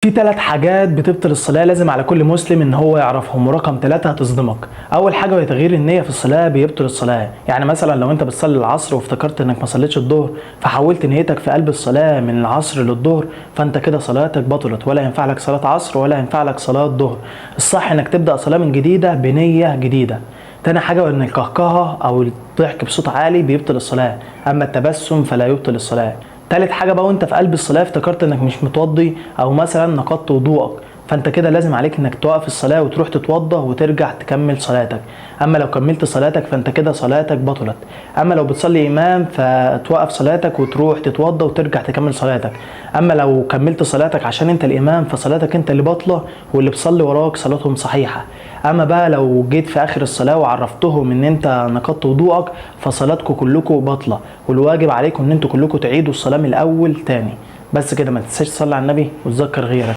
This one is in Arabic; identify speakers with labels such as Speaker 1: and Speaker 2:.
Speaker 1: في 3 حاجات بتبطل الصلاة لازم على كل مسلم ان هو يعرفهم، ورقم 3 هتصدمك. اول حاجة وهي تغيير النية في الصلاة بيبطل الصلاة. يعني مثلا لو انت بتصلي العصر وافتكرت انك ما صليتش الظهر فحولت نيتك في قلب الصلاة من العصر للظهر، فانت كده صلاتك بطلت، ولا ينفع لك صلاة عصر ولا ينفع لك صلاة ظهر. الصح انك تبدأ صلاة من جديدة بنية جديدة. تاني حاجة ان القهقهة او الضحك بصوت عالي بيبطل الصلاة، اما التبسم فلا يبطل الصلاة. تالت حاجة بقى وانت في قلب الصلاة افتكرت انك مش متوضي او مثلا نقضت وضوءك، فانت كده لازم عليك انك توقف الصلاة وتروح تتوضى وترجع تكمل صلاتك. اما لو كملت صلاتك فانت كده صلاتك بطلت. اما لو بتصلي امام فتوقف صلاتك وتروح تتوضى وترجع تكمل صلاتك. اما لو كملت صلاتك عشان انت الامام فصلاتك انت اللي باطلة، واللي بيصلي وراك صلاتهم صحيحة. اما بقى لو جيت في اخر الصلاة وعرفتهم ان انت نقضت وضوءك فصلاتكم كلكم باطلة، والواجب عليكم ان انتوا كلكم تعيدوا الصلاة من الاول تاني. بس كده، ما تنساش تصلي على النبي وتذكر غيرك.